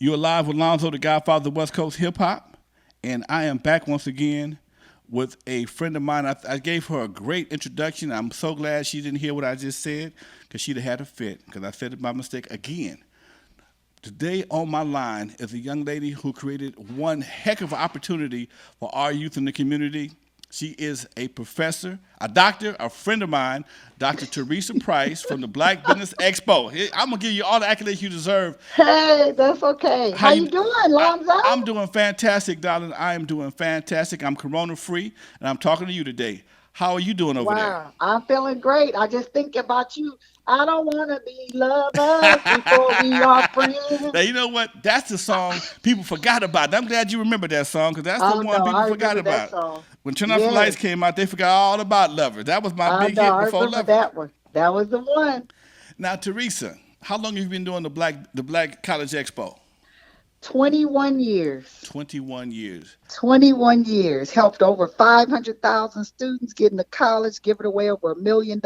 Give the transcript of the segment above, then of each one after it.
You're live with Lonzo, the Godfather of West Coast hip hop, and I am back once again with a friend of mine. I gave her a great introduction. I'm so glad she didn't hear what I just said because she'd have had a fit because I said it by mistake again. Today on my line is a young lady who created one heck of an opportunity for our youth in the community. She is a professor, a doctor, a friend of mine, Dr. Theresa Price from the Black Business Expo. I'm gonna give you all the accolades you deserve. Hey, that's okay. How How you? you doing, Lonzo? I'm doing fantastic, darling. I am doing fantastic. I'm corona free, and I'm talking to you today. How are you doing over there? Wow, I'm feeling great. I just think about you. I don't want to be lovers before we are Now friends. you know what? That's the song people forgot about. I'm glad you remember that song because that's the Oh one no, people I forgot remember that about. song. When Turn Off the Lights Yes, came out, they forgot all about Lovers. That was my I big know. hit I before remember Lovers. that one. That was the one. Now, Teresa, how long have you been doing the Black College Expo? 21 years. 21 years. 21 years. Helped over 500,000 students get into college, given away over $1 million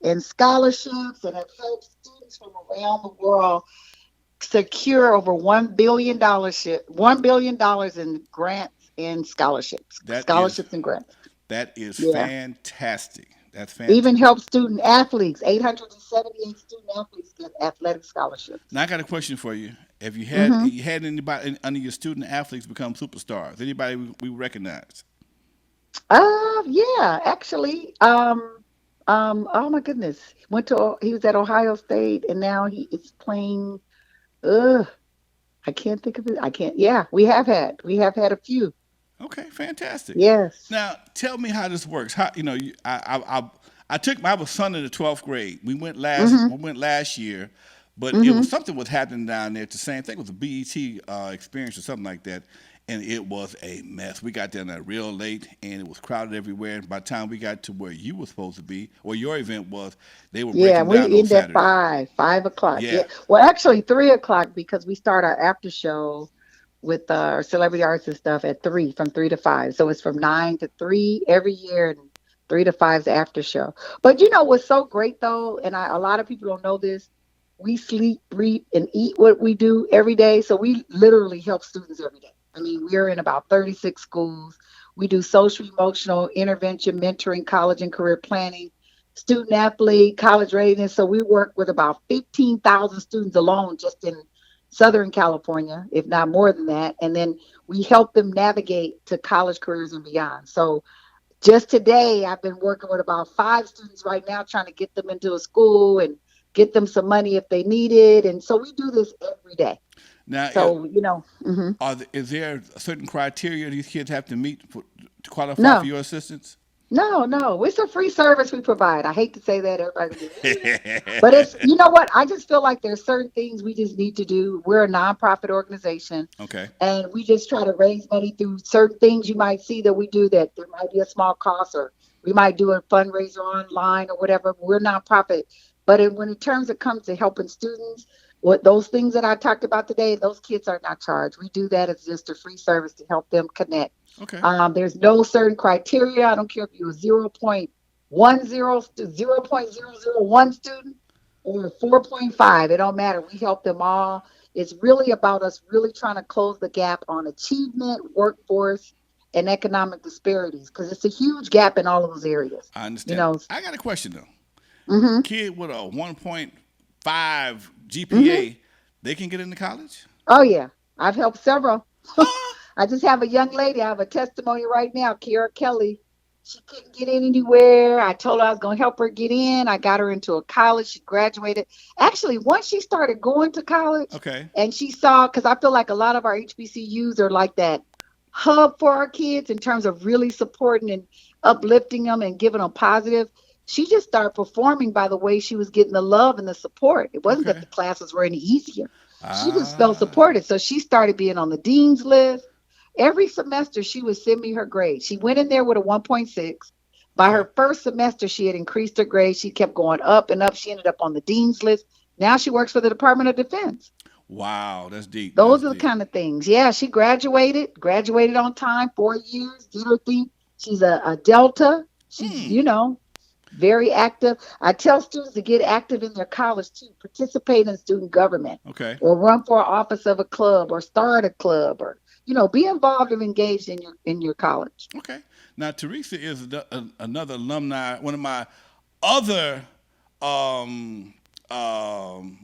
in scholarships, and have helped students from around the world secure over $1 billion in grants and That is scholarships and grants. that is Yeah, fantastic. That's even fantastic. help student athletes. 878 student athletes get athletic scholarships. Now I got a question for you. Have Hmm. you had anybody under your student athletes become superstars? Anybody we recognize? Yeah, actually, oh my goodness, he was at Ohio State, and now he is playing. Ugh, I can't think of it. I can't. Yeah, we have had a few. Okay, fantastic. Yes. Now tell me how this works. How I took my son in the 12th grade. Mm-hmm. We went last year, but it was Mm-hmm. something was happening down there. It's the same thing. It was a BET experience or something like that, and it was a mess. We got down there real late, and it was crowded everywhere. And by the time we got to where you were supposed to be, or your event was, they were Yeah, breaking down we on end at Saturday. 5 o'clock. Yeah. Yeah, Well, actually 3 o'clock because we start our after show with our celebrity artists and stuff at three, from 3 to 5. So it's from 9 to 3 every year, and 3 to 5's after show. But you know what's so great though, and a lot of people don't know this, we sleep, breathe, and eat what we do every day. So we literally help students every day. I mean, we're in about 36 schools. We do social emotional intervention, mentoring, college and career planning, student athlete, college readiness. So we work with about 15,000 students alone just in Southern California, if not more than that. And then we help them navigate to college careers and beyond. So just today, I've been working with about 5 students right now, trying to get them into a school and get them some money if they need it. And so we do this every day. now So, is there a certain criteria these kids have to meet to qualify for no, your assistance? no, it's a free service we provide. I hate to say that. Everybody gonna be, but it's, you know what? I just feel like there's certain things we just need to do. We're a nonprofit organization, Okay. and we just try to raise money through certain things you might see that we do, that there might be a small cost, or we might do a fundraiser online or whatever. We're nonprofit. But when in terms it comes to helping students, what those things that I talked about today, those kids are not charged. We do that as just a free service to help them connect. Okay. There's no certain criteria. I don't care if you're 0.10 to 0.001 student or 4.5. It don't matter. We help them all. It's really about us really trying to close the gap on achievement, workforce, and economic disparities, because it's a huge gap in all of those areas. I You understand. know. I got a question though. Hmm. Kid with a 1.5 Hmm. GPA, they can get into college? Oh yeah, I've helped several. Huh? I just have a young lady. I have a testimony right now, Kiera Kelly. She couldn't get in anywhere. I told her I was going to help her get in. I got her into a college. She graduated. Actually, once she started going to college Okay. and she saw, because I feel like a lot of our HBCUs are like that hub for our kids in terms of really supporting and uplifting them and giving them positive. She just started performing by the way she was getting the love and the support. It wasn't that Okay. the classes were any easier. She just felt Ah. supported. So she started being on the dean's list. Every semester, she would send me her grade. She went in there with a 1.6. By Okay. her first semester, she had increased her grade. She kept going up and up. She ended up on the dean's list. Now she works for the Department of Defense. Wow. That's deep. That's Those are the deep. kind of things. Yeah, she graduated on time, 4 years, did her thing. She's a Delta. She's, Hmm. very active. I tell students to get active in their college too, participate in student government Okay. or run for office of a club or start a club or, be involved and engaged in your college. Okay. Now Teresa is another alumni. One of my other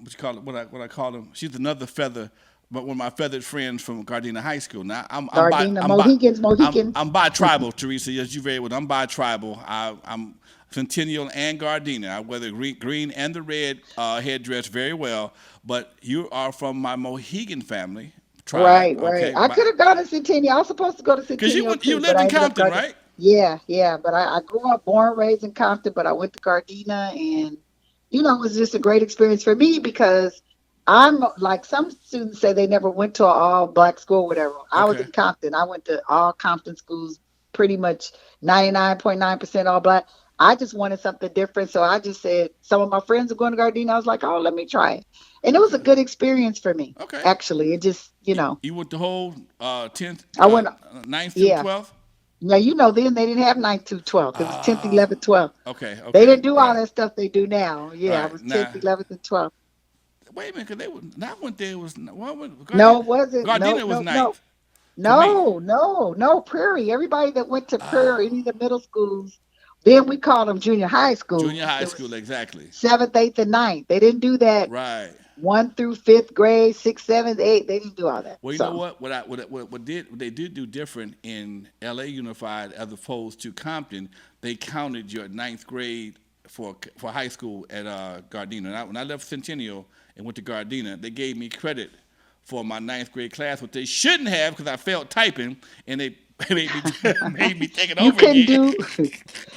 what you call it? What I call them? She's another feather, but one of my feathered friends from Gardena High School. Now Gardena, Mohicans. I'm bi tribal, Teresa. As you very well, I'm bi tribal. I'm Centennial and Gardena. I wear the green and the red headdress very well. But you are from my Mohegan family tribe, Right, right. okay? I could have gone to Centennial. I was supposed to go to Because Centennial you too, but lived I in ended up Compton, going. right? Yeah, yeah. But I grew up, born, raised in Compton, but I went to Gardena, and it was just a great experience for me because I'm like some students say they never went to an all black school, whatever. I was Okay. in Compton. I went to all Compton schools, pretty much 99.9% all black. I just wanted something different, so I just said some of my friends are going to Gardena. I was like, oh, let me try it, and it was a Okay. good experience for me. Okay. Actually, it just. You went the whole 10th, I went, 9th through yeah. 12th? Now, then they didn't have 9th through 12th. It was 10th, Ah, 11th, 12th. okay, They okay, didn't do all right, that stuff they do now. Yeah, I right. was 10th, Now, 11th, and 12th. wait a minute, because they were, not when they was, well, No, it wasn't. No, Gardena was no, no. ninth to me. No, no, no. Prairie. Everybody that went to Prairie, any of the middle schools, then we called them junior high Junior schools. high It school, was exactly. seventh, eighth, and ninth. They didn't do that Right. one through fifth grade, sixth, seventh, eighth. They didn't do all that. Well, you know So, what? What they did do different in L.A. Unified as opposed to Compton, they counted your ninth grade for high school at Gardena. When I left Centennial and went to Gardena, they gave me credit for my ninth grade class, which they shouldn't have because I failed typing, and they made me made me take it you over can again. do.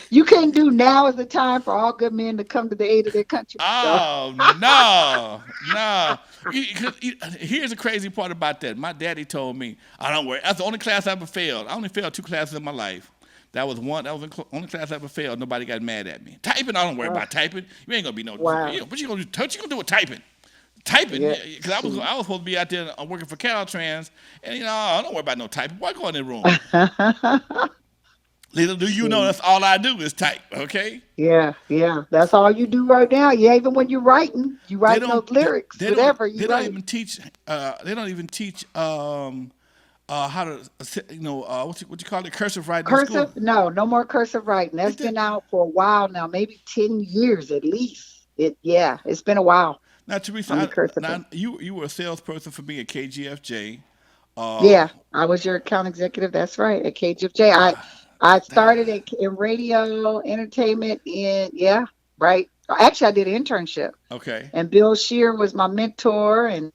You can do. Now is the time for all good men to come to the aid of their country. So. Oh no, no. Here's the crazy part about that. My daddy told me, "I don't worry." That's the only class I ever failed. I only failed 2 classes in my life. That was one. That was the only class I ever failed. Nobody got mad at me. Typing, I don't worry uh, about typing. You ain't gonna be no. wow. What you gonna do? What you gonna do with typing? Typing, Yeah. because Shoot. I was supposed to be out there working for Caltrans, and I don't worry about no typing. Why go in the room? Little do you know, Shoot. that's all I do is type. Okay. Yeah, yeah. That's all you do right now. Yeah, even when you're writing, you They writing don't. those lyrics, whatever you They don't write. even teach. They don't even teach how to what you call it, cursive writing in school. Cursive? No, no more cursive writing. They That's did. been out for a while now, maybe 10 years at least. Yeah, it's been a while Now, Teresa, on the cursive thing. you were a salesperson for me at KGFJ. Uh, Yeah, I was your account executive. That's right, at KGFJ. I started in radio entertainment in, yeah, right. Actually, I did an internship. okay. And Bill Shear was my mentor. And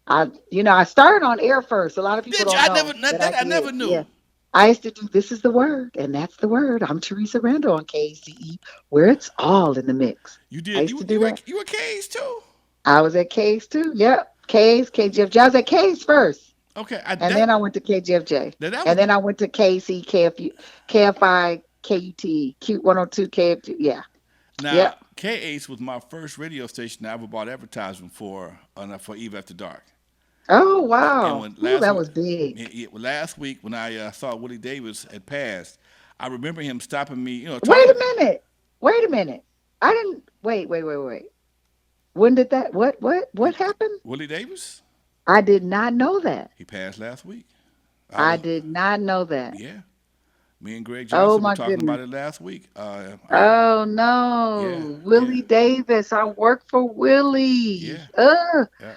I started on air first. A lot of people Did you? don't I never know that, that I that I did. never Yeah. knew. I used to do this is the word, and that's the word. I'm Teresa Randall on KCE, where it's all in the mix. You I did. used to do that. You were K's too. I was at K's too. Yep. K's, KGFJ. I was at K's first. Okay. And then I went to KGFJ. That was And then I went to KC, KFU, KFI, KUT, Q102, KFT. Yeah. now Yep. KH was my first radio station I ever bought advertisement for Eve After Dark. Oh, And wow. when Ooh, last that week, was big. last week when I saw Willie Davis had passed, I remember him stopping me, Wait talking. a minute. Wait a minute. I didn't wait. When did that what happened? Willie Davis, I did not know that. he passed last week. I I was, did not know that. yeah. Me and Greg Oh Johnson were my talking goodness. about it last week. Oh Yeah, no. yeah, Willie Davis. I work for Willie. yeah, yeah.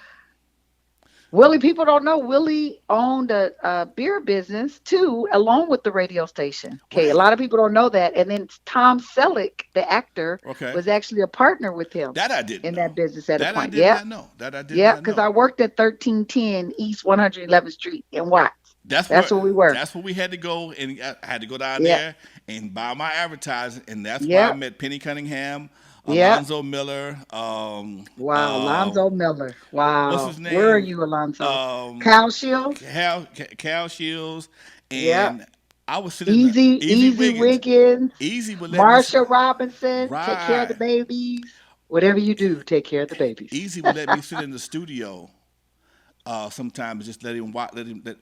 Willie, people don't know Willie owned a beer business too, along with the radio station. Okay, a Right. lot of people don't know that. And then Tom Selleck, the actor, Okay. was actually a partner with him That I didn't in know. that business at a That I point. did Yep. not know. That I did Yeah, not because know. I worked at 1310 East 111th Street in Watts. That's That's where where we were. that's where we had to go, and I had to go down Yeah, there and buy my advertising, and that's where I yeah, met Penny Cunningham, yeah. Alonzo Miller, Wow, Alonzo Miller. what's his Wow. Where are name, you, Alonzo? um, Kyle Shields? Cal Shields, Yeah. and I was sitting in the Easy, Easy Easy Wiggins. Wiggins, Easy would let me Marsha Robinson, take care of the right. babies. Whatever you do, take care of the babies. Easy would let me sit in the studio sometimes just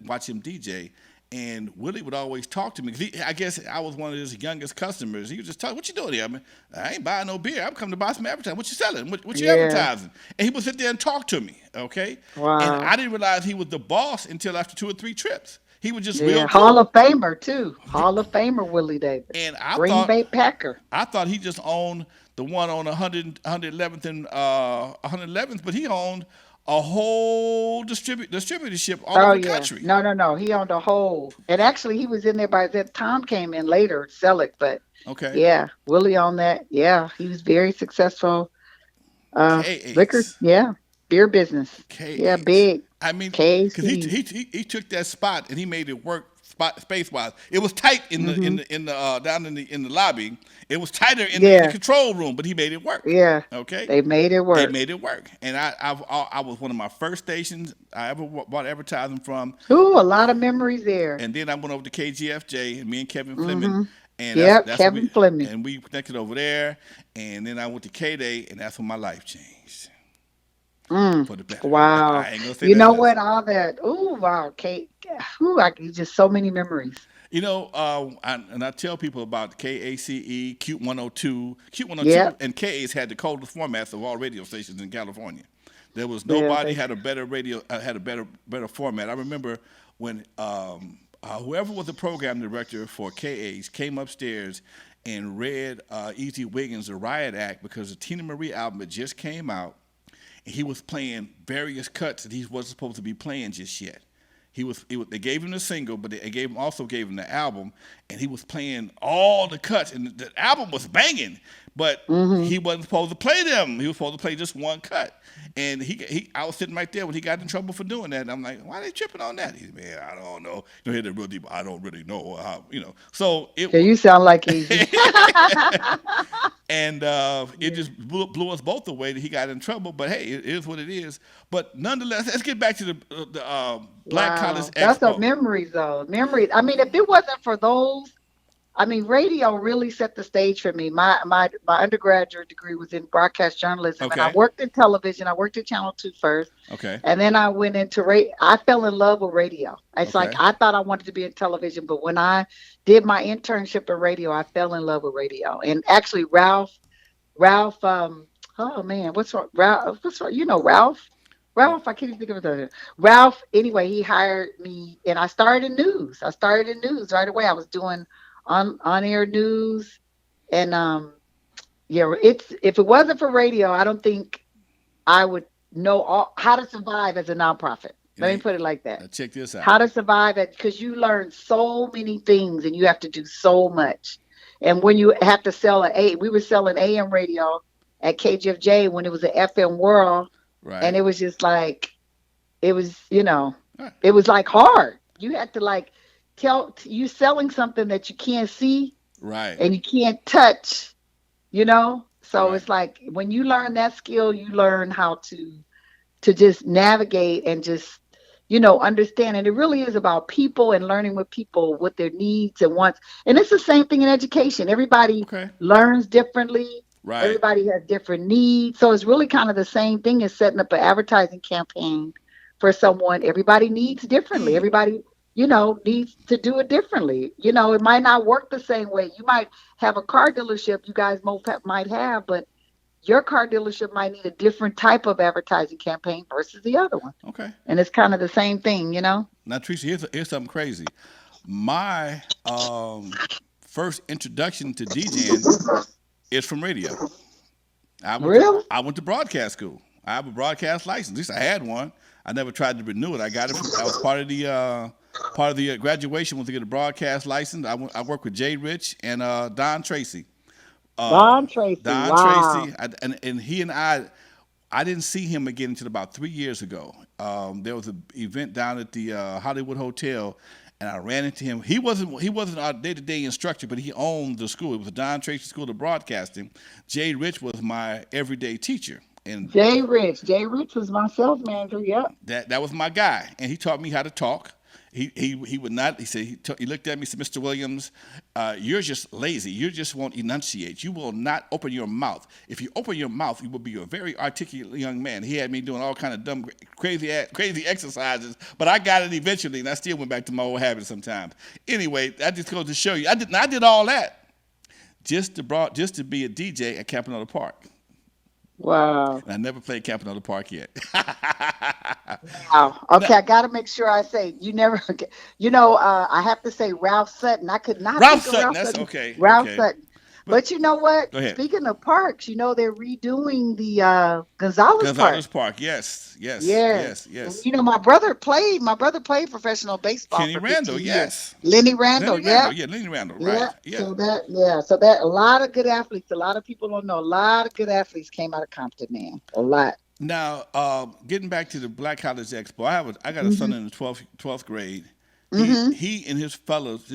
watch him DJ. And Willie would always talk to me. 'Cause I guess I was one of his youngest customers. He was just talking, "What you doing here? I ain't buying no beer. I'm coming to buy some advertising. What you selling? What you Yeah. advertising?" And he would sit there and talk to me, okay? And Wow. I didn't realize he was the boss until after 2 or 3 trips. He was just Yeah. real Hall cool. of Famer too. Hall of Famer Willie Davis. And Green Bay Packer. I thought he just owned the one on 111th and 111th, but he owned a whole distributorship all Oh over the yeah. country. No, no, no. He owned a whole. And actually, he was in there by that Tom came in later, sell it. But Okay, yeah, Willie on that. Yeah, he was very successful. Liquor. K-Ace. Yeah, beer business. Yeah, K-Ace. big. I mean, because KC. he took that spot and he made it work space wise. It was tight Mm-hmm. in the down in the lobby. It was tighter in the Yeah, control room, but he made it work. yeah. Okay, They made it they work. made it work. And I was one of my first stations I ever bought advertising from. Ooh, a lot of memories there. And then I went over to KGFJ and me and Kevin Fleming, Mm-hmm. and Yep, that's what Kevin Fleming. we connected over there. And then I went to K Day, and that's when my life changed Mm. for the better. Wow. I ain't gonna say You nothing know else. what? All that. Ooh, wow. Kate. Ooh, just so many memories. You know, I tell people about KACE, Cute 102. Cute 102 Yep. and KA's had the coldest formats of all radio stations in California. There was Yeah. nobody had a better radio, had a better format. I remember when whoever was the program director for KA's came upstairs and read E.T. Wiggins' The Riot Act because the Tina Marie album had just came out, and he was playing various cuts that he wasn't supposed to be playing just yet. They gave him the single, but they also gave him the album, and he was playing all the cuts, and the album was banging, but Mm-hmm. he wasn't supposed to play them. He was supposed to play just one cut, and I was sitting right there when he got in trouble for doing that. And I'm like, why are they tripping on that? He said, man, I don't know. You know, he had that real deep. I don't really know how. You know, so it. Yeah, you sound like easy. And it Yeah. just blew us both away that he got in trouble. But hey, it is what it is. But nonetheless, let's get back to the Black College Wow. That's a Expo. memories though. Memories. I mean, if it wasn't for those, I mean, radio really set the stage for me. My undergraduate degree was in broadcast journalism, and I Okay, worked in television. I worked at Channel 2 first, okay, and then I went into radio. I fell in love with radio. It's like okay. I thought I wanted to be in television, but when I did my internship in radio, I fell in love with radio. And actually, Ralph, oh man, what's wrong? Ralph, what's wrong? You know Ralph. Ralph, I can't even think of the Ralph. Anyway, he hired me, and I started in news. I started in news right away. I was doing on air news, and yeah, it's if it wasn't for radio, I don't think I would know how to survive as a nonprofit. Let me Now, put it like that. now check this out. How to survive it because you learn so many things and you have to do so much. And when you have to sell we were selling AM radio at KGFJ when it was an FM world, and Right, it was just like it was, right, it was like hard. You had to like tell you selling something that you can't see right, and you can't touch, So right. it's like when you learn that skill, you learn how to just navigate and just understand. And it really is about people and learning with people what their needs and wants. And it's the same thing in education. Everybody Okay, learns differently. right. Everybody has different needs. So it's really kind of the same thing as setting up an advertising campaign for someone. Everybody needs differently. Mm, Everybody, needs to do it differently. It might not work the same way. You might have a car dealership you guys might have, but your car dealership might need a different type of advertising campaign versus the other one. okay. And it's kind of the same thing. Now, Teresa, here's something crazy. My first introduction to DJing is from radio. Really? I went to broadcast school. I have a broadcast license. At least I had one. I never tried to renew it. I got it. That was part of the graduation was to get a broadcast license. I worked with Jay Rich and Don Tracy. Uh, Don Tracy. Don Wow. Tracy, and he and I didn't see him again until about 3 years ago. There was an event down at the Hollywood Hotel, and I ran into him. He wasn't our day-to-day instructor, but he owned the school. It was the Don Tracy School of Broadcasting. Jay Rich was my everyday teacher, and Jay Rich. Jay Rich was my sales manager. Yep. that was my guy. And he taught me how to talk. He would not. He said he looked at me. He said, "Mr. Williams, you're just lazy. You just won't enunciate. You will not open your mouth. If you open your mouth, you will be a very articulate young man." He had me doing all kind of dumb, crazy exercises, but I got it eventually, and I still went back to my old habits sometimes. Anyway, that just goes to show you, I did all that just to be a DJ at Campanella Park. Wow. And I never played Campanella Park yet. Wow. Now, Okay, I got to make sure I say you never. I have to say Ralph Sutton. I could not Ralph think of Sutton, Ralph that's Sutton. okay. Ralph Okay. Sutton. But But you know what? go ahead. Speaking of parks, they're redoing the Gonzalez Park. Gonzalez Park. Yes, yes, Yes. yes, And yes. My brother played professional baseball Kenny for Randall, 15 years. yes. Lenny Randall, Lenny yeah. Randall, yeah, Lenny Randall, Yeah. right. Yeah. So that a lot of good athletes, a lot of people don't know. A lot of good athletes came out of Compton, man. A lot. Now, getting back to the Black College Expo, I got a son Mhm. in the 12th grade. Mhm. He and his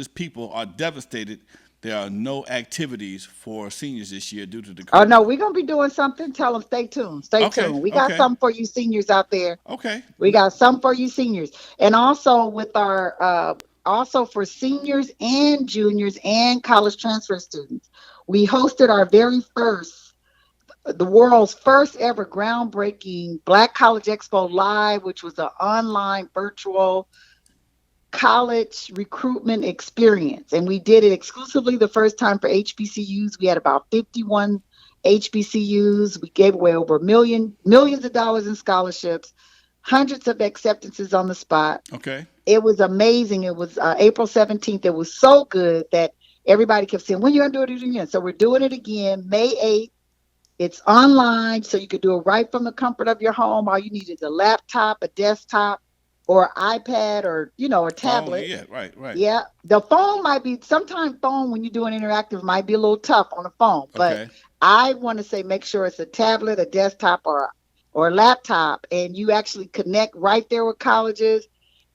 people are devastated. There are no activities for seniors this year due to the Oh no, COVID. we're gonna be doing something. Tell them stay tuned. Stay Okay, tuned. We got okay, something for you seniors out there. okay, We got some for you seniors, and also with our also for seniors and juniors and college transfer students. We hosted our very first, the world's first ever groundbreaking Black College Expo Live, which was an online virtual college recruitment experience. And we did it exclusively the first time for HBCUs. We had about 51 HBCUs. We gave away over millions of dollars in scholarships, hundreds of acceptances on the spot. okay. It was amazing. It was April 17th. It was so good that everybody kept saying, when are you going to do it again? So we're doing it again, May 8th. It's online, so you could do it right from the comfort of your home. All you need is a laptop, a desktop, or iPad, or a Phone, tablet. yeah, right, right. Yeah, the phone might be sometimes phone when you're doing interactive might be a little tough on the phone, but Okay, I want to say make sure it's a tablet, a desktop, or a laptop, and you actually connect right there with colleges.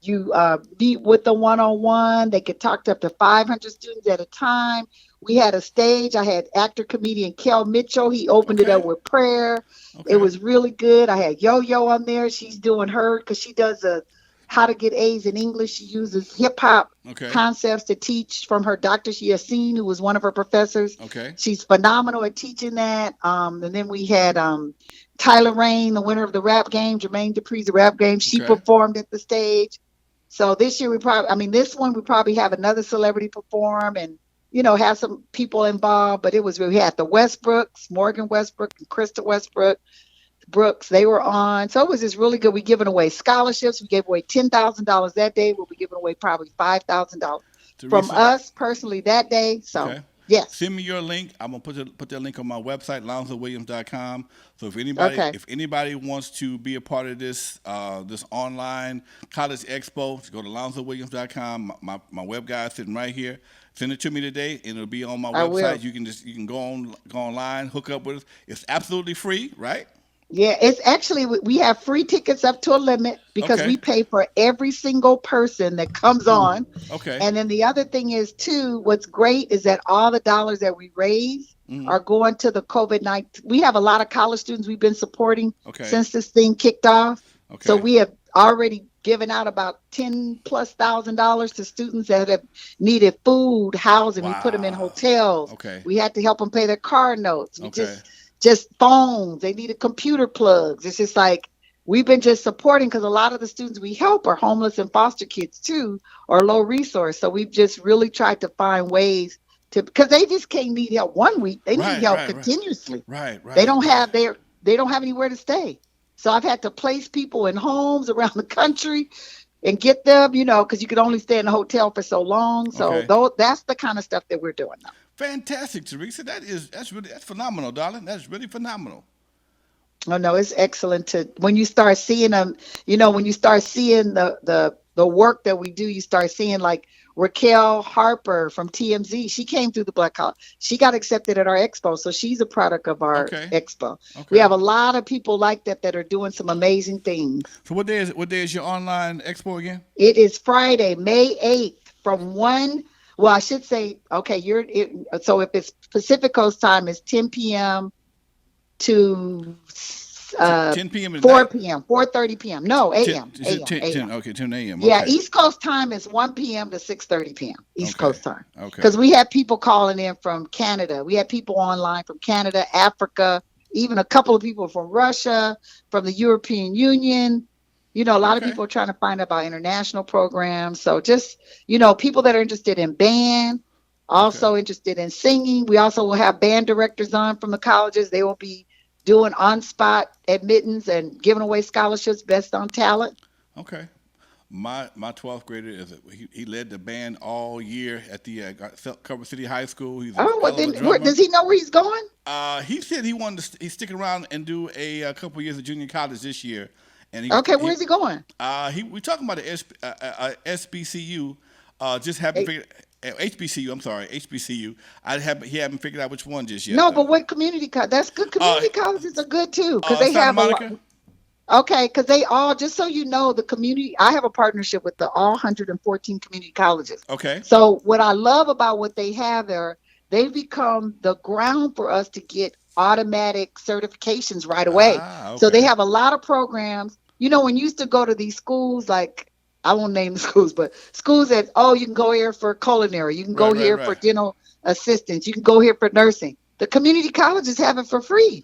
You meet with them one on one. They could talk to up to 500 students at a time. We had a stage. I had actor comedian Kel Mitchell. He opened it up okay, with prayer. It okay, was really good. I had Yo Yo on there. She's doing her because she does a how to get A's in English. She uses hip hop okay, concepts to teach from her Dr. Yassine, who was one of her professors. okay, She's phenomenal at teaching that. And then we had Tyler Rain, the winner of the rap game, Jermaine Dupri's the rap game. She okay. performed at the stage. So this year this one we probably have another celebrity perform and have some people involved. But it was we had the Westbrooks, Morgan Westbrook and Krista Westbrook Brooks. They were on. So it was just really good. We giving away scholarships. We gave away $10,000 that day. We'll be giving away probably $5,000 from Teresa, us personally that day. So okay. yes. Send me your link. I'm gonna put that link on my website, lonzowilliams.com. So Okay. if anybody wants to be a part of this online college expo, just go to lonzowilliams.com. My web guy is sitting right here. Send it to me today, and it'll be on my I website. will. You can go online, hook up with us. It's absolutely free, right? Yeah, it's actually we have free tickets up to a limit because Okay, we pay for every single person that comes on. okay, And then the other thing is too, what's great is that all the dollars that we raise hmm, are going to the COVID-19. We have a lot of college students we've been supporting okay, since this thing kicked off. So okay. we have already given out about 10 plus $1,000 to students that have needed food, housing. We put them in Wow. hotels. Okay, We had to help them pay their car notes. We okay. just phones. They needed computer plugs. It's just like we've been just supporting because a lot of the students we help are homeless and foster kids too, or low resource. So we've just really tried to find ways to because they just can't need help one week. They need Right, help right, right, continuously. right, They right, don't right. have their they don't have anywhere to stay. So I've had to place people in homes around the country and get them, because you could only stay in a hotel for so long. So Okay. though that's the kind of stuff that we're doing now. Fantastic, Teresa. That's phenomenal, darling. That's really phenomenal. Oh no, it's excellent to when you start seeing them, when you start seeing the work that we do, you start seeing like Raquel Harper from TMZ. She came through the Black College. She got accepted at our expo, so she's a product of our Okay. expo. We Okay. have a lot of people like that are doing some amazing things. So what day is your online expo again? It is Friday, May 8th from 1, well, I should say, okay, so if it's Pacific Coast time, it's 10 p.m. to uh 10 p.m. at 4 night. p.m., 4:30 p.m. No, 10, a.m. 10, a.m. 10, a.m. okay, 10 a.m. Yeah, Okay. East Coast time is 1 p.m. to 6:30 p.m. East Okay. Coast time. Okay. Because we had people calling in from Canada. We had people online from Canada, Africa, even a couple of people from Russia, from the European Union. A lot of Okay. people are trying to find out about international programs. So just, people that are interested in band, Okay. also interested in singing. We also will have band directors on from the colleges. They will be doing on-spot admittance and giving away scholarships based on talent. Okay. My 12th grader he led the band all year at the Cover City High School. He's a Oh, well, hell of then a where, drummer. does he know where he's going? He said he wanted to he's sticking around and do a couple years of junior college this year, and Okay, where's he going? he we talking about the SBCU. Just haven't Hey, figured HBCU. I'm sorry, HBCU. He haven't figured out which one just yet no, though. but what community college? That's good. Uh, Community colleges are good too because they Santa have a lot. Monica. Okay, because they all, just so you know, the community, I have a partnership with the all 114 community colleges. Okay. So what I love about what they have there, they've become the ground for us to get automatic certifications right away. So they Okay. have a lot of programs. When you used to go to these schools, like, I won't name the schools, but schools that, oh, you can go here for culinary, you can go Right. Right. here for Right. dental assistance, you can go here for nursing. The community colleges have it for free.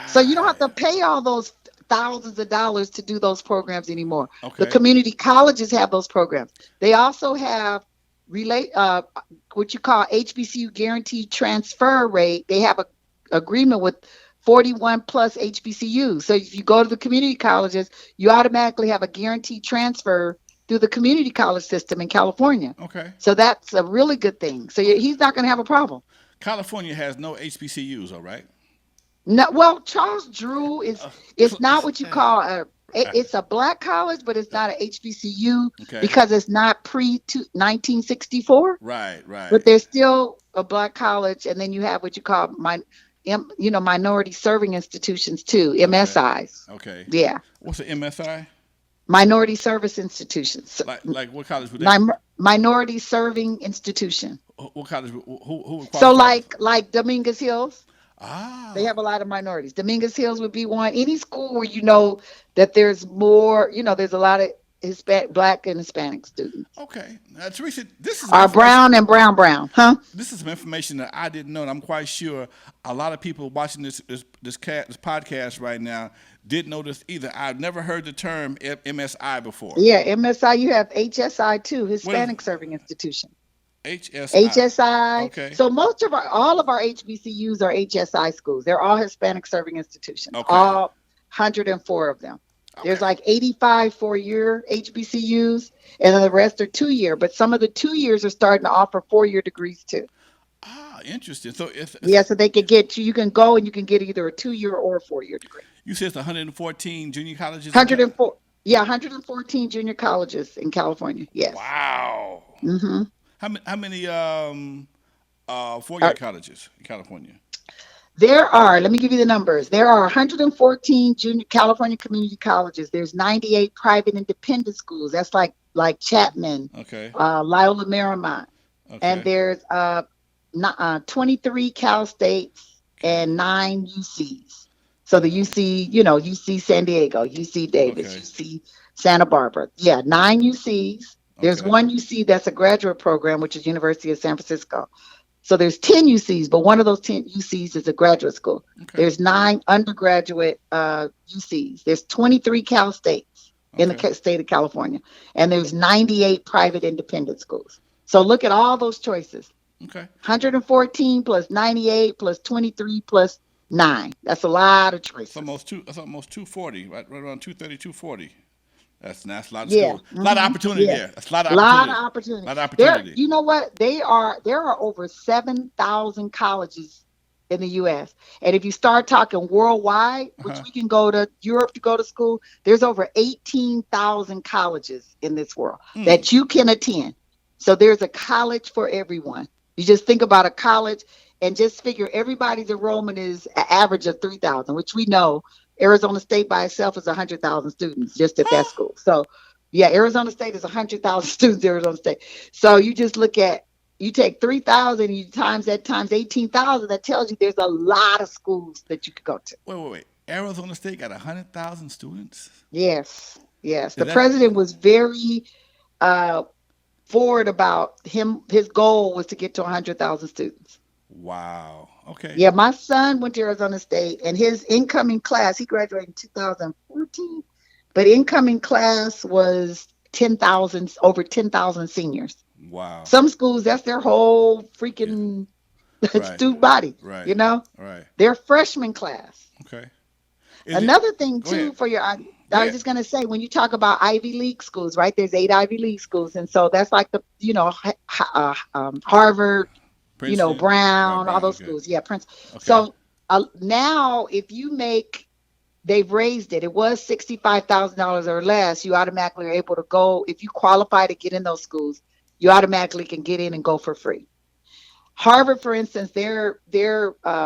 So you don't have Right. to pay all those thousands of dollars to do those programs anymore. The Okay. community colleges have those programs. They also have relate what you call HBCU guaranteed transfer rate. They have a agreement with 41 plus HBCUs. So if you go to the community colleges, you automatically have a guaranteed transfer through the community college system in California. Okay. So that's a really good thing. So Okay. he's not going to have a problem. California has no HBCUs. All right. No, well, Charles Drew is Uh, it's not what you call it's a black college, but it's not a HBCU okay. because it's not pre 1964. Right. Right. But there's still a black college, and then you have what you call minority serving institutions too, Okay. MSIs. Okay. Yeah, What's the MSI? minority service institutions, Like what college would they? minority serving institution. What college? Who would So qualify? like Dominguez Hills. They Ah. have a lot of minorities. Dominguez Hills would be one. Any school where you know that there's more, there's a lot of Hispanic, black and Hispanic students. Okay. Teresa, this is some Or information. brown and brown, huh? This is some information that I didn't know, and I'm quite sure a lot of people watching this podcast right now didn't know this either. I've never heard the term MSI before. Yeah, MSI. You have HSI too, What is Hispanic Serving Institution. HSI? HSI. Okay. So all of our HBCUs are HSI schools. They're all Hispanic Serving Institutions. Okay. All 104 of them. There's Okay. like 85 4-year HBCUs, and then the rest are 2-year. But some of the 2 years are starting to offer 4-year degrees too. Interesting. So Yeah, so they could get you. You can go and you can get either a 2-year or a 4-year degree. you said it's 114 junior colleges in 104. Yeah, 114 junior colleges in California. Yes. Wow. Mm-hmm. How many 4-year colleges in California? There are, let me give you the numbers. There are 114 junior California community colleges. There's 98 private independent schools. That's like Chapman, Okay. Loyola Marymount. And Okay. there's 23 Cal States Okay. and 9 UCs. So the UC, UC San Diego, UC Davis, Okay. UC Santa Barbara. Yeah, 9 UCs. There's Okay. one UC that's a graduate program, which is University of San Francisco. So there's 10 UCs, but one of those 10 UCs is a graduate school. Okay. There's 9 undergraduate UCs. There's 23 Cal States in the Okay. state of California, and there's 98 private independent schools. So look at all those choices. Okay. 114 plus 98 plus 23 plus 9. That's a lot of It's choices. almost 240, right around 230, 240. That's a lot of Yeah. school, a lot of opportunity Yeah. there. That's a lot of A lot of opportunity. A opportunity. lot of There, opportunity. you know what? There are over 7,000 colleges in the US. And if you start talking worldwide, which Uh-huh. we can go to Europe to go to school, there's over 18,000 colleges in this world Mm. that you can attend. So there's a college for everyone. You just think about a college and just figure everybody's enrollment is an average of 3,000, which we know Arizona State by itself is 100,000 students just at that Huh? school. So yeah, Arizona State is 100,000 students, Arizona State. So you just look at, you take 3,000 and you times that times 18,000, that tells you there's a lot of schools that you could go to. Wait. Arizona State got 100,000 students. Yes, yes. Is The that president was very uh, forward about him. His goal was to get to 100,000 students. wow? Okay, Yeah, my son went to Arizona State, and his incoming class, he graduated in 2014, but incoming class was 10,000, over 10,000 seniors. wow. Some schools, that's their whole Yeah, freaking right, student body, right, you know? right. Their freshman class. Okay. Is it? Another thing Go ahead. too for your, Go I was ahead. just gonna say when you talk about Ivy League schools, right? There's 8 Ivy League schools, and so that's like the Harvard, Princeton. Right, Brown, all Brown. those Okay. schools. Yeah, Prince. Okay. So now if you make, they've raised it. It was $65,000 or less. You automatically are able to go if you qualify to get in those schools. You automatically can get in and go for free. Harvard, for instance, their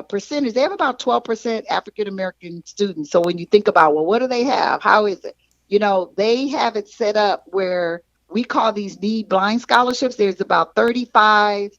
percentage, they have about 12% African American students. So when you think about, well, what do they have? How is it? They have it set up where we call these need blind scholarships. There's about 35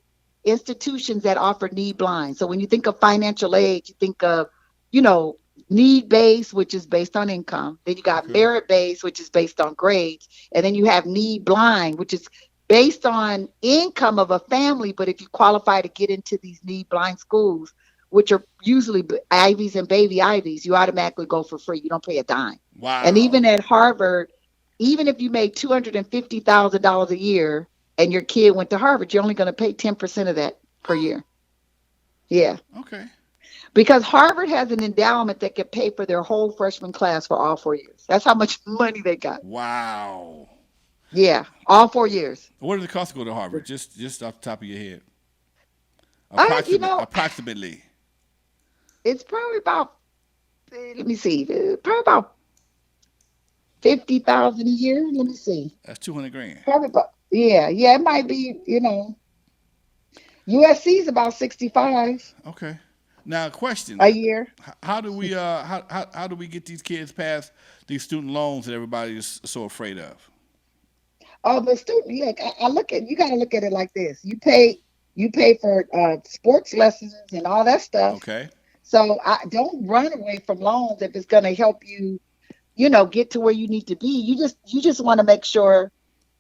institutions that offer need blind. So when you think of financial aid, you think of, you know, need based, which is based on income. Then you got Okay. merit based, which is based on grades. And then you have need blind, which is based on income of a family, but if you qualify to get into these need blind schools, which are usually Ivies and baby Ivies, you automatically go for free. You don't pay a dime. And Wow. even at Harvard, even if you made $250,000 a year and your kid went to Harvard, you're only going to pay 10% of that per year. Yeah. Okay. Because Harvard has an endowment that can pay for their whole freshman class for all 4 years. That's how much money they got. Wow. Yeah. All 4 years. What does it cost to go to Harvard? Just off the top of your head. You Approximate. know, Approximately. it's probably about, let me see, probably about 50,000 a year. Let me see. That's 200 grand. Probably about, yeah, yeah, it might be, USC is about 65 Okay. Now, question: a year. How do we how do we get these kids past these student loans that everybody is so afraid of? Oh, the student, look, I look at, you got to look at it like this. You pay for sports lessons and all that stuff. Okay. So I don't run away from loans if it's going to help you, get to where you need to be. You just want to make sure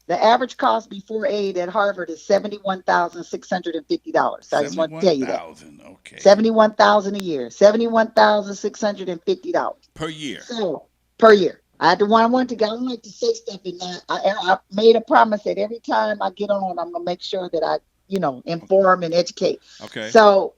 the average cost before aid at Harvard is $71,650. So I just want to tell you that. 71,000. Okay. 71,000 a year, $71,650. Per year. So per year. I had to one I want to go. I don't like to say stuff and I made a promise that every time I get on, I'm gonna make sure that I, inform and educate. Okay. So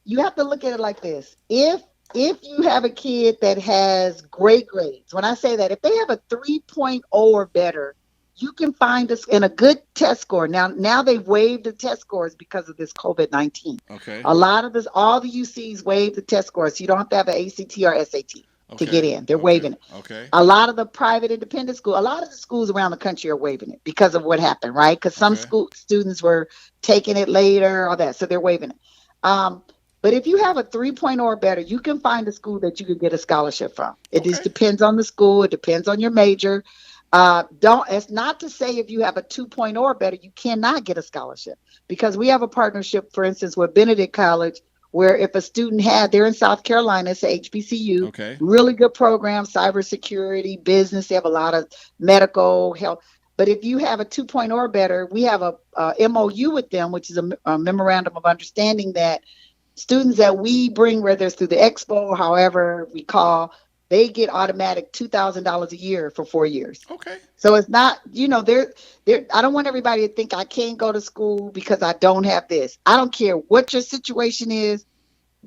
you have to look at it like this. If you have a kid that has great grades, when I say that, if they have a 3.0 or better, you can find us in a good test score. Now they've waived the test scores because of this COVID-19. Okay. A lot of this, all the UCs waive the test scores, so you don't have to have an ACT or SAT to get Okay. in. They're Okay. waiving it. Okay. A lot of the private independent school, a lot of the schools around the country are waiving it because of what happened, right? Because some Okay. school students were taking it later, all that, so they're waiving it. But if you have a 3.0 or better, you can find a school that you could get a scholarship from. It just Okay. depends on the school. It depends on your major. Don't. It's not to say if you have a 2.0 or better, you cannot get a scholarship because we have a partnership, for instance, with Benedict College, where if a student they're in South Carolina, it's a HBCU, Okay. really good program, cybersecurity, business. They have a lot of medical health. But if you have a 2.0 or better, we have a MOU with them, which is a memorandum of understanding that students that we bring, whether it's through the expo, however we call, they get automatic $2,000 a year for 4 years. Okay. So it's not, they're. I don't want everybody to think I can't go to school because I don't have this. I don't care what your situation is.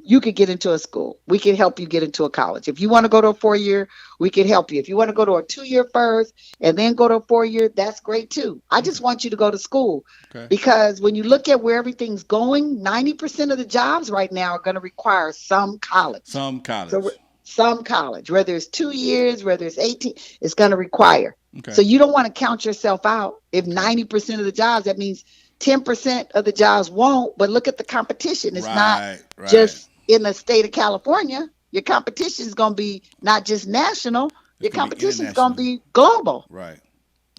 You could get into a school. We can help you get into a college. If you want to go to a 4 year, we can help you. If you want to go to a 2 year first and then go to a 4 year, that's great too. I just want you to go to school Okay. because when you look at where everything's going, 90% of the jobs right now are going to require some college. Some So college. some college, whether it's 2 years, whether it's 18, it's going to require. So Okay. you don't want to count yourself out. If Okay. 90% of the jobs, that means 10% of the jobs won't. But look at the competition. It's not Right. Right. just in the state of California. Your competition is going to be not just national. It's Your gonna be competition is going to international. be global. Right.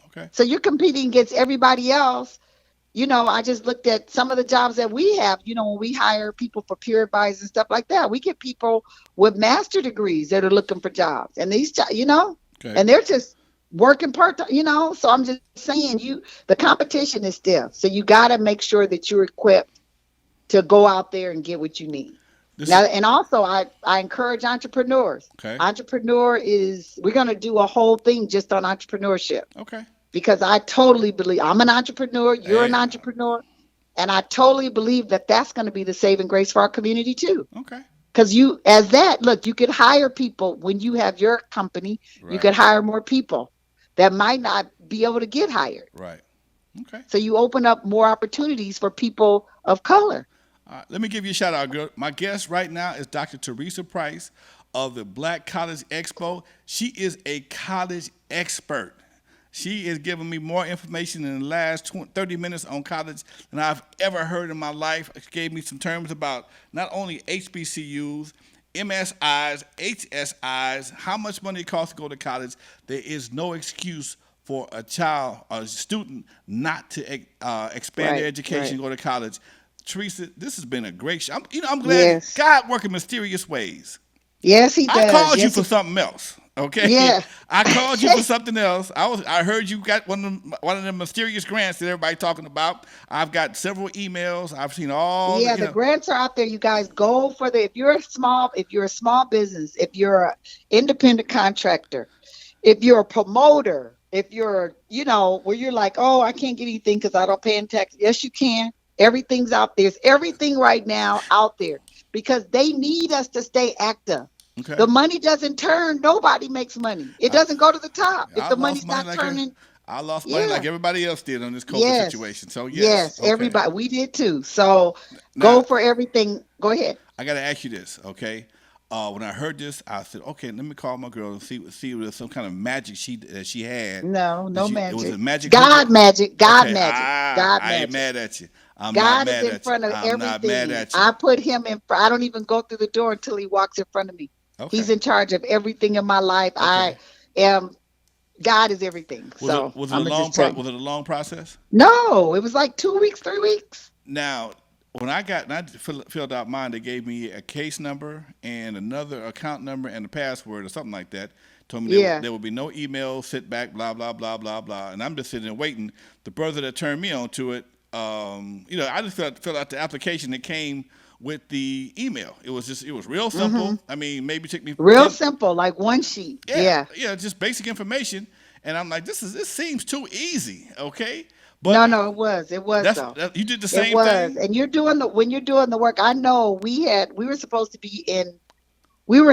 Okay. So you're competing against everybody else I just looked at some of the jobs that we have. When we hire people for peer advice and stuff like that, we get people with master degrees that are looking for jobs, and Okay. and they're just working part time. So I'm just saying, the competition is stiff, so you got to make sure that you're equipped to go out there and get what you need. This Now, is and also I encourage entrepreneurs. okay. We're going to do a whole thing just on entrepreneurship, Okay. because I totally believe I'm an entrepreneur, you're an Hey. entrepreneur, and I totally believe that that's going to be the saving grace for our community too. Okay. Because as that, look, you could hire people when you have your company, you Right. could hire more people that might not be able to get hired. Right. Okay. So you open up more opportunities for people of color. Let me give you a shout out, girl. My guest right now is Dr. Theresa Price of the Black College EXPO. She is a college expert. She is giving me more information in the last 30 minutes on college than I've ever heard in my life. She gave me some terms about not only HBCUs, MSIs, HSIs, how much money it costs to go to college. There is no excuse for a child or a student not to expand their Right, education right. and go to college. Teresa, this has been a great show. I'm glad Yes. God work in mysterious ways. Yes, he I does. called you Yes, for he. something else. Okay, Yeah. I called you for something else. I heard you got one of the mysterious grants that everybody talking about. I've got several emails. I've seen all the Yeah, the grants are out there. You guys go for if you're a small business, if you're an independent contractor, if you're a promoter, if you're, where you're like, oh, I can't get anything because I don't pay in tax. Yes, you can. Everything's out there. There's everything right now out there because they need us to stay active. okay. The money doesn't turn. Nobody makes money. It I, doesn't go to the top if I the lost money's money not like turning. I lost money like Yeah. everybody else did on this COVID Yes. situation. So yes, Yes. okay. Everybody. We did too. So go Now for everything. Go ahead. I got to ask you this, okay? When I heard this, I said, okay, let me call my girl and see if there's some kind of magic she had. No, That no she it was a magic. magic hookah. God magic. God Okay, magic. God I ain't magic. mad at you. I'm not God is mad in at you. front of I'm not mad everything. at you. I put him in front. I don't even go through the door until he walks in front of me. He's Okay, in charge of everything in my life. I okay. am God is everything. Was it So I'm gonna just tell you. was it a long process? No, it was like 2 weeks, 3 weeks. Now, when I filled out mine, they gave me a case number and another account number and a password or something like that. Told me Yeah. there would be no email, sit back, blah blah blah blah blah. And I'm just sitting there waiting. The brother that turned me on to it, I just filled out the application that came with the email. It was real Mm-hmm. simple. I mean, maybe it took me Real 10. simple, like one sheet. Yeah, Yeah. yeah, just basic information. And I'm like, this seems too easy. Okay, but No, no, it was. It was though. you did the It same was. thing. And when you're doing the work, I know we were supposed to be in we were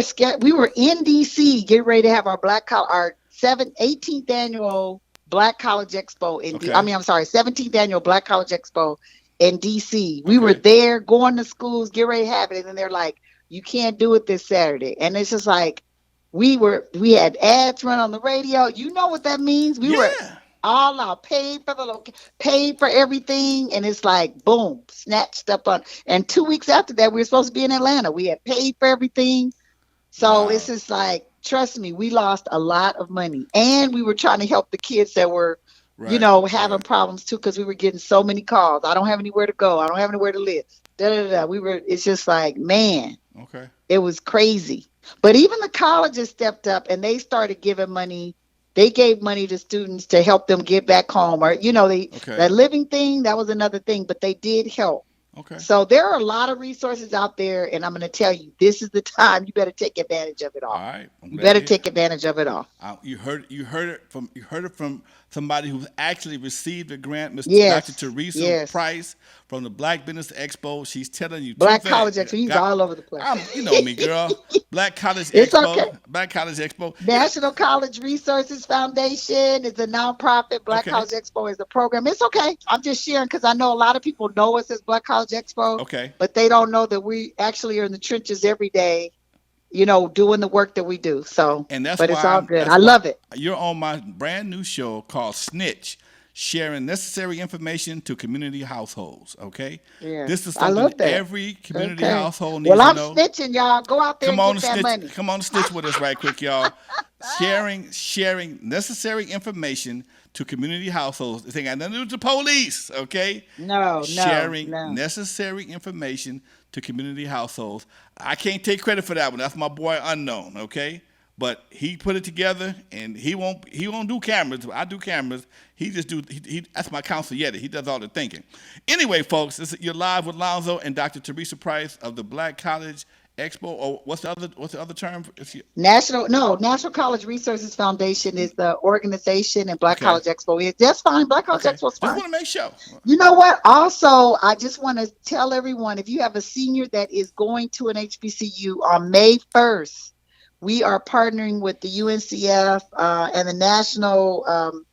in DC getting ready to have our 18th annual Black College Expo I Okay. mean, I'm sorry, 17th annual Black College Expo in DC. We were Okay. there going to schools, get ready to have it, and then they're like, you can't do it this Saturday. And it's just like we had ads run on the radio. You know what that means? We were Yeah. all out, paid for the paid for everything, and it's like boom, snatched up on. And 2 weeks after that, we were supposed to be in Atlanta. We had paid for everything, so it's Wow. just like, trust me, we lost a lot of money, and we were trying to help the kids that were, Right. having Right. problems too, because we were getting so many calls. I don't have anywhere to go. I don't have anywhere to live. Da da da. We were. It's just like, man, Okay. it was crazy. But even the colleges stepped up and they started giving money. They gave money to students to help them get back home, or Okay. that living thing, that was another thing, but they did help. Okay. So there are a lot of resources out there, and I'm going to tell you, this is the time you better take advantage of it All all. right. I'm You glad better to hear. take advantage of it all. You heard it from somebody who's actually received a grant, Miss Dr. Yes, Teresa yes. Price from the Black Business Expo. She's telling you two Black things. College Expo, he's Got, all over the place. you know me, girl. It's okay. Black College Expo. National College Resources Foundation is a nonprofit. Black Okay. College Expo is a program. It's okay. I'm just sharing because I know a lot of people know us as Black College Expo, Okay. but they don't know that we actually are in the trenches every day, doing the work that we do. So, And but it's all good. I that's why love it. you're on my brand new show called Snitch, sharing necessary information to community households. Okay, this Yes, is I something love that. every community Okay. household needs Well, to I'm know. snitching, y'all. Go out there and get that money. Come on, snitch with us right quick, y'all. sharing necessary information to community households. This ain't got nothing to do with the police, okay? No, no, Sharing no. necessary information to community households. I can't take credit for that one. That's my boy Unknown, okay? But he put it together, and he won't do cameras. I do cameras. He just do. That's my counsel Yeti. He does all the thinking. Anyway, folks, you're live with Lonzo and Dr. Theresa Price of the Black College EXPO. Or what's the other term? National College Resources Foundation is the organization, and Black Okay. College Expo is that's fine. Black College Okay. Expo is Just fine. want to make sure. You know what? Also, I just want to tell everyone, if you have a senior that is going to an HBCU on May 1st, we are partnering with the UNCF and the National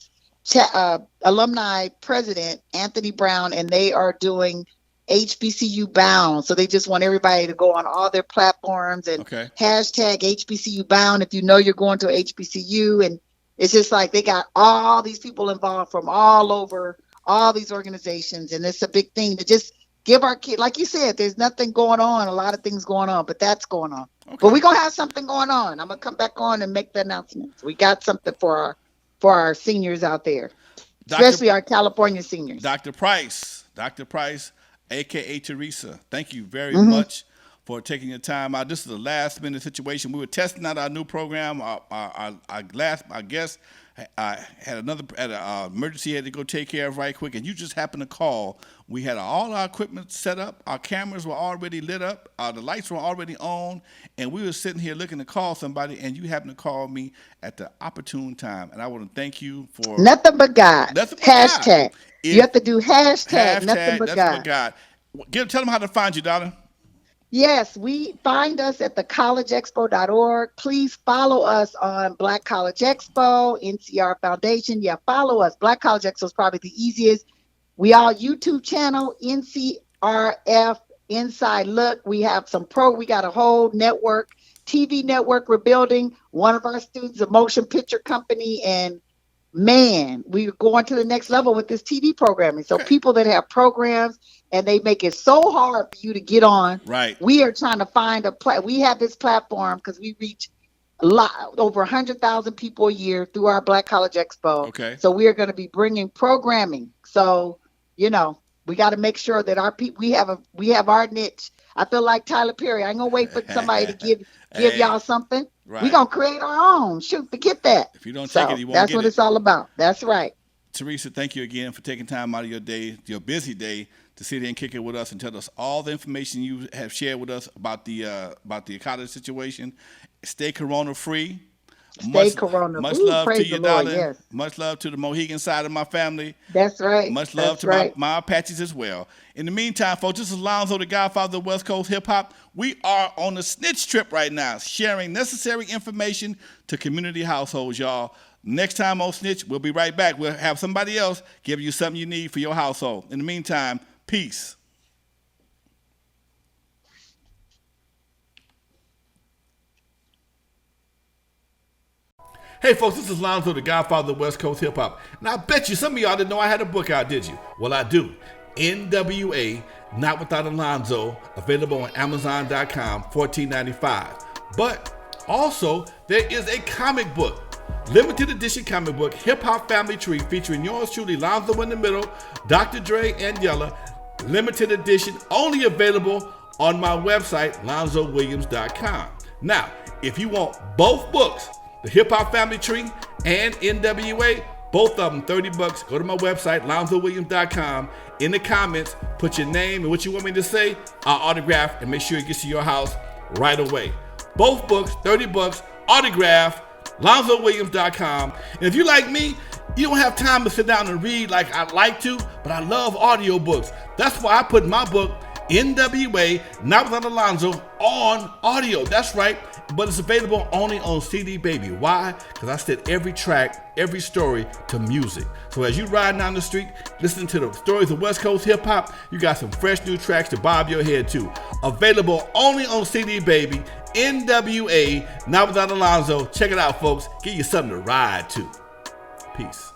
Alumni President, Anthony Brown, and they are doing HBCU bound. So they just want everybody to go on all their platforms and hashtag HBCU bound if you know you're going to HBCU. And it's just like they got all these people involved from all over, all these organizations. And it's a big thing to just give our kids, like you said, there's nothing going on, a lot of things going on, but that's going on. Okay. But we're going to have something going on. I'm going to come back on and make the announcements. We got something for our seniors out there, especially our California seniors. Dr. Price, a.k.a. Theresa, thank you very much for taking your time out. This is a last-minute situation. We were testing out our new program. Our guest had an emergency he had to go take care of right quick, and you just happened to call. We had all our equipment set up. Our cameras were already lit up. The lights were already on, and we were sitting here looking to call somebody, and you happened to call me at the opportune time. And I want to thank you for nothing but God. Hashtag. You have to do hashtag nothing but God. Tell them how to find you, darling. Yes, we find us at thecollegeexpo.org. Please follow us on Black College Expo, NCR Foundation. Yeah, follow us. Black College Expo is probably the easiest. We are YouTube channel, NCRF Inside Look. We have we got a whole network, TV network we're building. One of our students, a motion picture company, and man, we're going to the next level with this TV programming. So people that have programs and they make it so hard for you to get on. Right. We are trying to find we have this platform because we reach over 100,000 people a year through our Black College Expo. Okay. So we are going to be bringing programming. So, we got to make sure that our people, we have our niche. I feel like Tyler Perry. I ain't going to wait for somebody to give y'all something. Right. We're going to create our own. Shoot, forget that. If you don't take it, you won't That's what it's all about. That's right. Theresa, thank you again for taking time out of your day, your busy day, to sit here and kick it with us and tell us all the information you have shared with us about the college situation. Stay corona free. Much love to you, darling. Yes. Much love to the Mohegan side of my family. That's right. Much love to my Apaches as well. In the meantime, folks, this is Lonzo, the Godfather of West Coast hip hop. We are on a snitch trip right now, sharing necessary information to community households, y'all. Next time on Snitch, we'll be right back. We'll have somebody else give you something you need for your household. In the meantime, peace. Hey folks, this is Lonzo, the Godfather of West Coast hip hop. And I bet you some of y'all didn't know I had a book out, did you? Well, I do. N.W.A. Not Without Alonzo, available on Amazon.com, $14.95. But also, there is a comic book, limited edition comic book, Hip Hop Family Tree, featuring yours truly, Lonzo in the middle, Dr. Dre, and Yella. Limited edition, only available on my website, LonzoWilliams.com. Now, if you want both books, the Hip Hop Family Tree and N.W.A., both of them $30. Go to my website, LonzoWilliams.com. In the comments, put your name and what you want me to say. I'll autograph and make sure it gets to your house right away. Both books, $30, autograph, LonzoWilliams.com. And if you like me, you don't have time to sit down and read like I'd like to, but I love audiobooks. That's why I put my book, N.W.A. Not Without Alonzo, on audio. That's right. But it's available only on CD Baby. Why? Because I set every track, every story to music. So as you ride down the street, listening to the stories of West Coast hip hop, you got some fresh new tracks to bob your head to. Available only on CD Baby. N.W.A. Not Without Alonzo. Check it out, folks. Give you something to ride to. Peace.